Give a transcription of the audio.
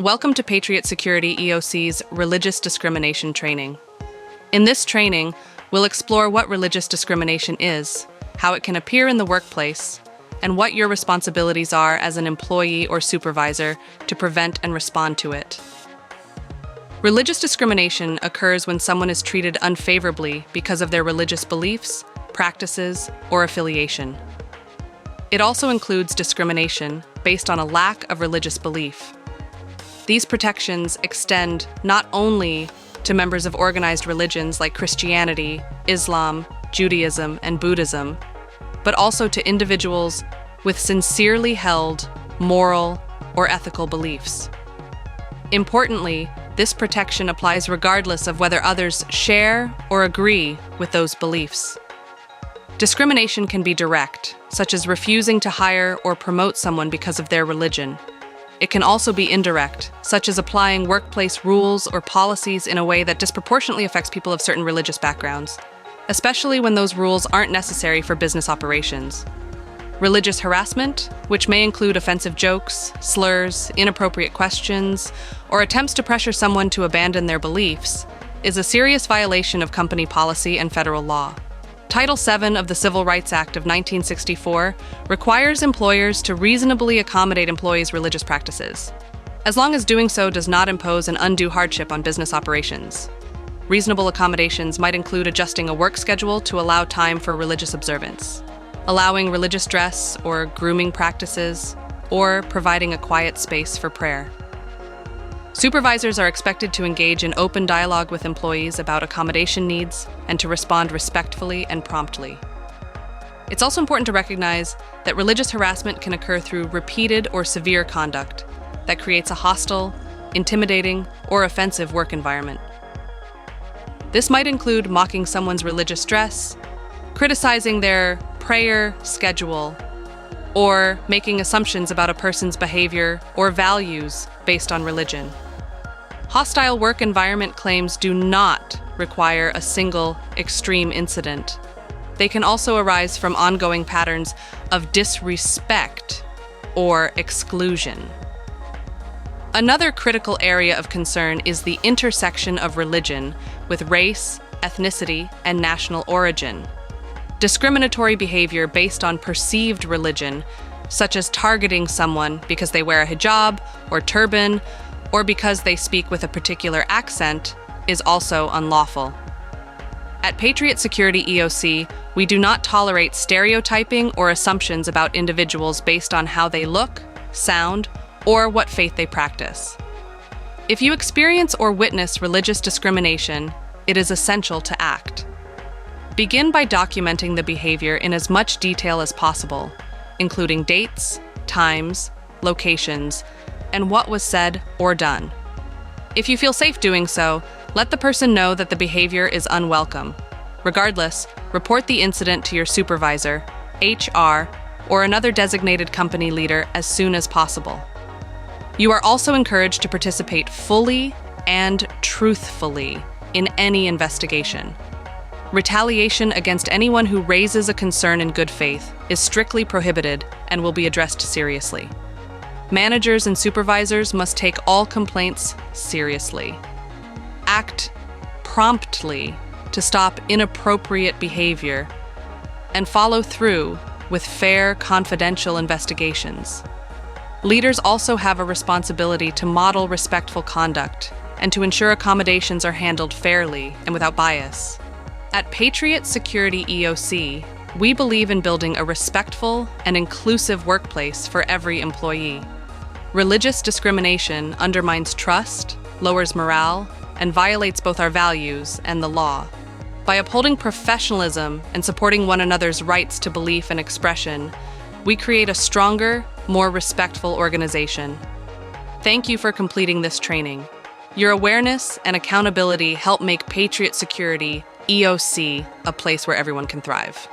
Welcome to Patriot Security EOC's Religious Discrimination Training. In this training, we'll explore what religious discrimination is, how it can appear in the workplace, and what your responsibilities are as an employee or supervisor to prevent and respond to it. Religious discrimination occurs when someone is treated unfavorably because of their religious beliefs, practices, or affiliation. It also includes discrimination based on a lack of religious belief. These protections extend not only to members of organized religions like Christianity, Islam, Judaism, and Buddhism, but also to individuals with sincerely held moral or ethical beliefs. Importantly, this protection applies regardless of whether others share or agree with those beliefs. Discrimination can be direct, such as refusing to hire or promote someone because of their religion. It can also be indirect, such as applying workplace rules or policies in a way that disproportionately affects people of certain religious backgrounds, especially when those rules aren't necessary for business operations. Religious harassment, which may include offensive jokes, slurs, inappropriate questions, or attempts to pressure someone to abandon their beliefs, is a serious violation of company policy and federal law. Title VII of the Civil Rights Act of 1964 requires employers to reasonably accommodate employees' religious practices, as long as doing so does not impose an undue hardship on business operations. Reasonable accommodations might include adjusting a work schedule to allow time for religious observance, allowing religious dress or grooming practices, or providing a quiet space for prayer. Supervisors are expected to engage in open dialogue with employees about accommodation needs and to respond respectfully and promptly. It's also important to recognize that religious harassment can occur through repeated or severe conduct that creates a hostile, intimidating, or offensive work environment. This might include mocking someone's religious dress, criticizing their prayer schedule, or making assumptions about a person's behavior or values based on religion. Hostile work environment claims do not require a single extreme incident. They can also arise from ongoing patterns of disrespect or exclusion. Another critical area of concern is the intersection of religion with race, ethnicity, and national origin. Discriminatory behavior based on perceived religion, such as targeting someone because they wear a hijab or turban, or because they speak with a particular accent, is also unlawful. At Patriot Security EOC, we do not tolerate stereotyping or assumptions about individuals based on how they look, sound, or what faith they practice. If you experience or witness religious discrimination, it is essential to act. Begin by documenting the behavior in as much detail as possible, including dates, times, locations, and what was said or done. If you feel safe doing so, let the person know that the behavior is unwelcome. Regardless, report the incident to your supervisor, HR, or another designated company leader as soon as possible. You are also encouraged to participate fully and truthfully in any investigation. Retaliation against anyone who raises a concern in good faith is strictly prohibited and will be addressed seriously. Managers and supervisors must take all complaints seriously. Act promptly to stop inappropriate behavior and follow through with fair, confidential investigations. Leaders also have a responsibility to model respectful conduct and to ensure accommodations are handled fairly and without bias. At Patriot Security EOC, we believe in building a respectful and inclusive workplace for every employee. Religious discrimination undermines trust, lowers morale, and violates both our values and the law. By upholding professionalism and supporting one another's rights to belief and expression, we create a stronger, more respectful organization. Thank you for completing this training. Your awareness and accountability help make Patriot Security EOC a place where everyone can thrive.